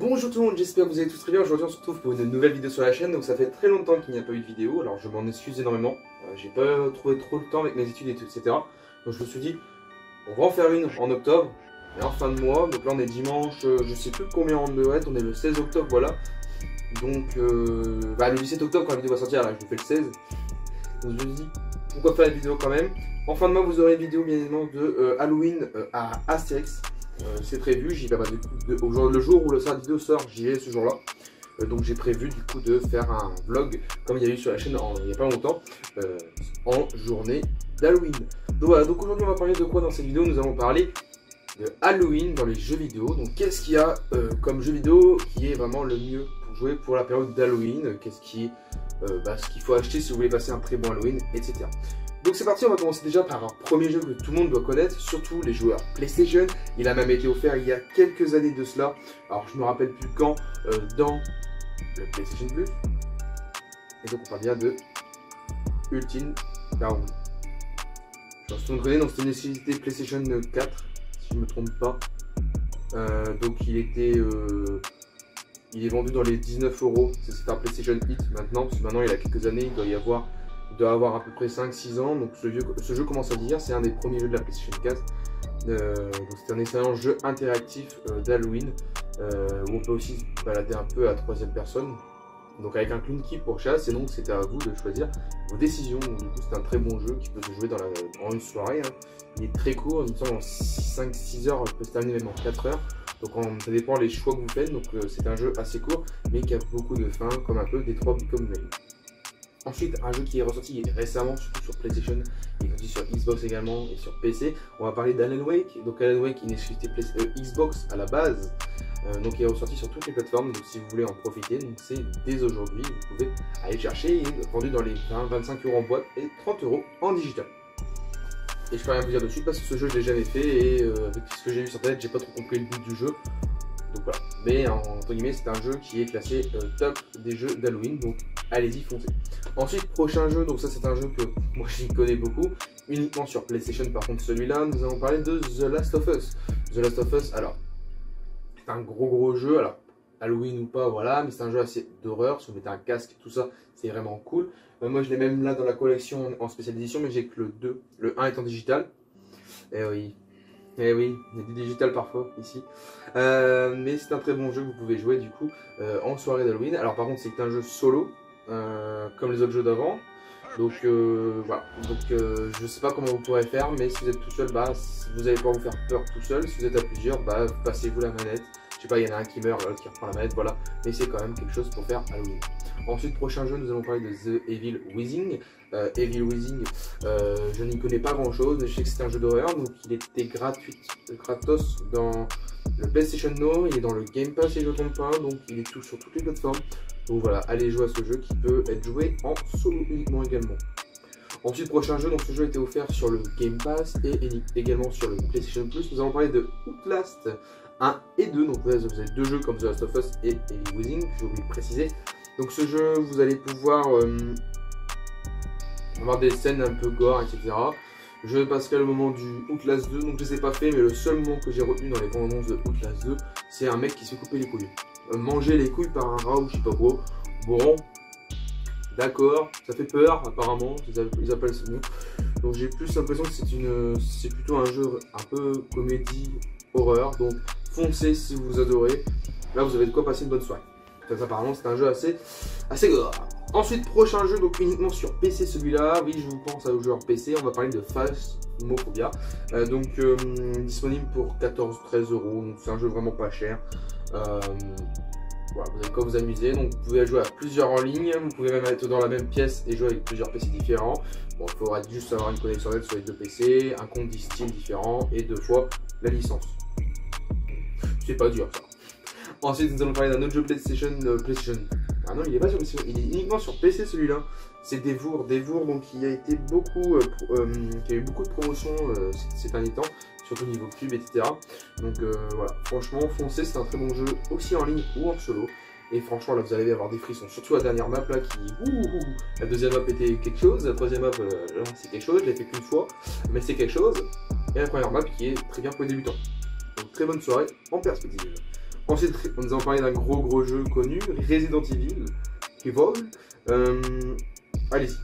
Bonjour tout le monde, j'espère que vous allez tous très bien. Aujourd'hui on se retrouve pour une nouvelle vidéo sur la chaîne. Donc ça fait très longtemps qu'il n'y a pas eu de vidéo, alors je m'en excuse énormément. J'ai pas trouvé trop le temps avec mes études et tout, etc. Donc je me suis dit, on va en faire une en octobre et en fin de mois. Donc là on est dimanche, je sais plus combien on doit être, on est le 16 octobre, voilà. Donc le 17 octobre quand la vidéo va sortir, là je vous fais le 16. Donc je me dis, pourquoi faire la vidéo quand même. En fin de mois vous aurez une vidéo bien évidemment de Halloween à Astérix. C'est prévu, j'y vais le jour où le vidéo sort, j'y vais ce jour-là. Donc j'ai prévu du coup de faire un vlog comme il y a eu sur la chaîne il n'y a pas longtemps en journée d'Halloween. Donc voilà, donc aujourd'hui on va parler de quoi dans cette vidéo? Nous allons parler de Halloween dans les jeux vidéo. Donc qu'est-ce qu'il y a comme jeu vidéo qui est vraiment le mieux pour jouer pour la période d'Halloween? Qu'est-ce qui ce qu'il faut acheter si vous voulez passer un très bon Halloween, etc. Donc c'est parti, on va commencer déjà par un premier jeu que tout le monde doit connaître, surtout les joueurs PlayStation. Il a même été offert il y a quelques années de cela. Alors je me rappelle plus quand, dans le PlayStation Plus. Et donc on parle bien de Ultimate Down. Je pense que tout le monde connaît, donc c'est une exclusivité PlayStation 4, si je ne me trompe pas. Donc il est vendu dans les 19 €. C'est un PlayStation Hit maintenant, parce que maintenant il y a quelques années, il doit avoir à peu près 5-6 ans, donc ce jeu commence à dire, c'est un des premiers jeux de la PlayStation 4. Donc c'est un excellent jeu interactif d'Halloween, où on peut aussi se balader un peu à troisième personne, donc avec un clone key pour chasse, et donc c'est à vous de choisir vos décisions. Donc, du coup c'est un très bon jeu qui peut se jouer en une soirée, hein. Il est très court, il me semble en 5-6 heures, il peut se terminer même en 4 heures. Donc ça dépend des choix que vous faites, donc c'est un jeu assez court, mais qui a beaucoup de fins, comme un peu Detroit Become Human. Ensuite, un jeu qui est ressorti récemment, surtout sur PlayStation, il est sorti sur Xbox également et sur PC. On va parler d'Alan Wake. Donc Alan Wake, il est exclusivité Xbox à la base. Donc il est ressorti sur toutes les plateformes. Donc si vous voulez en profiter, donc c'est dès aujourd'hui, vous pouvez aller chercher. Il est vendu dans les 20-25 € en boîte et 30 € en digital. Et je peux rien vous dire dessus parce que ce jeu je l'ai jamais fait et avec ce que j'ai vu sur internet, j'ai pas trop compris le but du jeu. Donc voilà, mais entre guillemets c'est un jeu qui est classé top des jeux d'Halloween, donc allez-y, foncez. Ensuite, prochain jeu, donc ça c'est un jeu que moi j'y connais beaucoup, uniquement sur PlayStation. Par contre celui-là, nous allons parler de The Last of Us. The Last of Us, alors c'est un gros jeu, alors Halloween ou pas, voilà, mais c'est un jeu assez d'horreur. Si vous mettez un casque et tout ça, c'est vraiment cool. Moi je l'ai même là dans la collection en spécial édition, mais j'ai que le 2, le 1 est en digital. Et oui. Eh oui, il y a du digital parfois ici. Mais c'est un très bon jeu que vous pouvez jouer du coup en soirée d'Halloween. Alors par contre c'est un jeu solo, comme les autres jeux d'avant. Donc voilà, donc je sais pas comment vous pourrez faire, mais si vous êtes tout seul, vous allez pouvoir vous faire peur tout seul. Si vous êtes à plusieurs, passez-vous la manette. Je sais pas, il y en a un qui meurt, l'autre qui reprend la manette, voilà. Mais c'est quand même quelque chose pour faire Halloween. Ensuite, prochain jeu, nous allons parler de The Evil Within. Evil Within, je n'y connais pas grand chose, mais je sais que c'est un jeu d'horreur, donc il était gratos dans le PlayStation Now, il est dans le Game Pass si je ne me trompe pas, donc il est sur toutes les plateformes. Donc voilà, allez jouer à ce jeu qui peut être joué en solo uniquement également. Ensuite, prochain jeu, donc ce jeu a été offert sur le Game Pass et également sur le PlayStation Plus. Nous allons parler de Outlast 1 et 2, donc vous avez deux jeux comme The Last of Us et Evil Within, j'ai oublié de préciser. Donc ce jeu, vous allez pouvoir avoir des scènes un peu gore, etc. Je passerai le moment du Outlast 2, donc je ne les ai pas fait, mais le seul moment que j'ai retenu dans les bandes annonces de Outlast 2, c'est un mec qui se fait couper les couilles. Manger les couilles par un rat ou je sais pas quoi. Bon, d'accord, ça fait peur apparemment, ils appellent ça. Donc j'ai plus l'impression que c'est plutôt un jeu un peu comédie, horreur, donc foncez si vous adorez. Là vous avez de quoi passer une bonne soirée. Apparemment c'est un jeu assez gore. Ensuite, prochain jeu, donc uniquement sur PC celui-là. Oui, je vous pense à aux joueurs PC. On va parler de Phasmophobia. Disponible pour 14-13 €. Donc c'est un jeu vraiment pas cher. Voilà, vous avez quoi vous amuser. Donc vous pouvez jouer à plusieurs en ligne. Vous pouvez même être dans la même pièce et jouer avec plusieurs PC différents. Bon, il faudra juste avoir une connexion net sur les deux PC, un compte Steam différent et 2 fois la licence. C'est pas dur ça. Ensuite, nous allons parler d'un autre jeu PlayStation. Ah non, il est pas sur PlayStation, il est uniquement sur PC celui-là. C'est Devour, donc il a été beaucoup, qui a eu beaucoup de promotions ces derniers temps, surtout niveau pub, etc. Donc voilà, franchement, foncez, c'est un très bon jeu aussi en ligne ou en solo. Et franchement, là, vous allez avoir des frissons. Surtout la dernière map là la deuxième map était quelque chose, la troisième map c'est quelque chose. Je l'ai fait qu'une fois, mais c'est quelque chose. Et la première map qui est très bien pour les débutants. Donc très bonne soirée en perspective. Ensuite, nous allons parler d'un gros jeu connu, Resident Evil. Allez-y.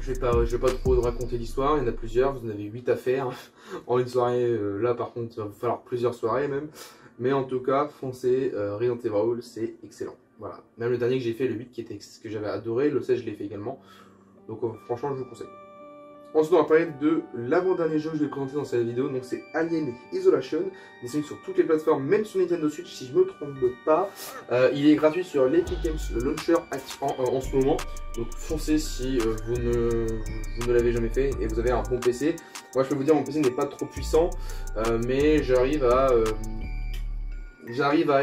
Je vais pas trop raconter l'histoire, il y en a plusieurs, vous en avez 8 à faire en une soirée. Là par contre, il va vous falloir plusieurs soirées même. Mais en tout cas, foncez, Resident Evil, c'est excellent. Voilà. Même le dernier que j'ai fait, le 8, qui était ce que j'avais adoré, le 16 je l'ai fait également. Donc franchement, je vous conseille. Ensuite, on va parler de l'avant-dernier jeu que je vais présenter dans cette vidéo, donc c'est Alien Isolation, disponible sur toutes les plateformes, même sur Nintendo Switch si je me trompe pas. Il est gratuit sur l'Epic Games Launcher en ce moment, donc foncez si vous ne l'avez jamais fait et vous avez un bon PC. Moi je peux vous dire, mon PC n'est pas trop puissant, mais j'arrive à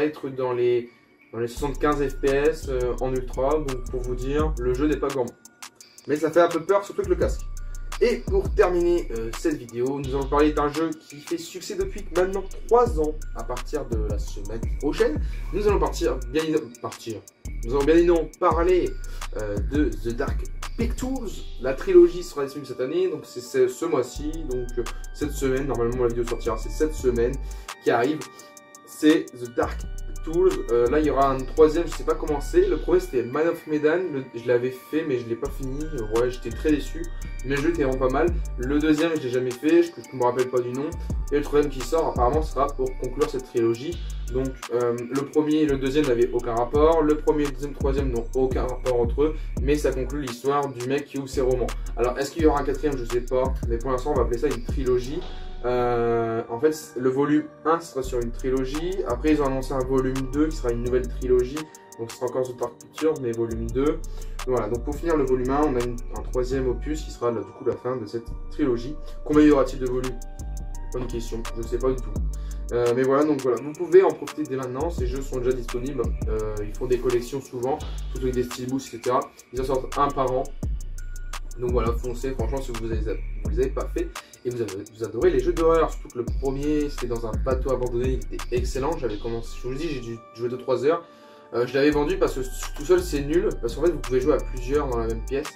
être dans les 75 FPS en ultra, donc pour vous dire, le jeu n'est pas gourmand. Mais ça fait un peu peur, surtout avec le casque. Et pour terminer cette vidéo, nous allons parler d'un jeu qui fait succès depuis maintenant 3 ans. À partir de la semaine prochaine, nous allons Nous allons bien évidemment parler de The Dark Pictures. La trilogie sera disponible cette année, donc c'est ce mois-ci, donc cette semaine. Normalement la vidéo sortira, c'est cette semaine qui arrive. C'est The Dark Pictures. Là il y aura un troisième, je sais pas comment c'est. Le premier c'était Man of Medan, je l'avais fait mais je l'ai pas fini. Ouais, j'étais très déçu, mais le jeu était vraiment pas mal. Le deuxième je l'ai jamais fait, je me rappelle pas du nom. Et le troisième qui sort apparemment sera pour conclure cette trilogie. Donc le premier et le deuxième n'avaient aucun rapport. Le premier, le deuxième, le troisième n'ont aucun rapport entre eux, mais ça conclut l'histoire du mec qui ouvre ses romans. Alors est-ce qu'il y aura un quatrième? Je sais pas, mais pour l'instant on va appeler ça une trilogie. En fait, le volume 1 sera sur une trilogie. Après, ils ont annoncé un volume 2 qui sera une nouvelle trilogie. Donc, ce sera encore The Dark Pictures, mais volume 2. Voilà, donc pour finir le volume 1, on a un troisième opus qui sera là, du coup la fin de cette trilogie. Combien y aura-t-il de volumes? Bonne question, je ne sais pas du tout. Mais voilà, donc voilà, vous pouvez en profiter dès maintenant. Ces jeux sont déjà disponibles. Ils font des collections souvent, surtout avec des steelbooks, etc. Ils en sortent un par an. Donc voilà, foncez, franchement, si vous les avez pas fait et vous adorez les jeux d'horreur. Surtout que le premier, c'était dans un bateau abandonné, il était excellent. J'avais commencé, je vous le dis, j'ai dû jouer 2-3 heures. Je l'avais vendu parce que tout seul c'est nul, parce qu'en fait vous pouvez jouer à plusieurs dans la même pièce.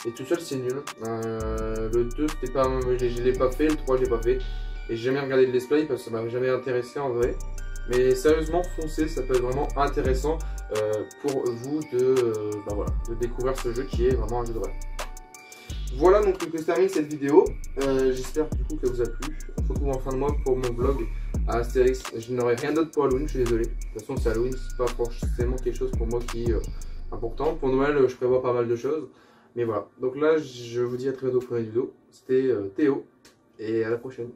Et tout seul c'est nul. Le 2, c'était pas, je l'ai pas fait, le 3 je l'ai pas fait. Et j'ai jamais regardé le let's play parce que ça m'a jamais intéressé en vrai. Mais sérieusement, foncez, ça peut être vraiment intéressant pour vous de découvrir ce jeu qui est vraiment un jeu d'horreur. Voilà, donc je termine cette vidéo. J'espère du coup qu'elle vous a plu. On se retrouve en fin de mois pour mon vlog à Astérix. Je n'aurai rien d'autre pour Halloween, je suis désolé. De toute façon, c'est Halloween, c'est pas forcément quelque chose pour moi qui est important. Pour Noël, je prévois pas mal de choses. Mais voilà, donc là, je vous dis à très bientôt pour une vidéo. C'était Théo, et à la prochaine.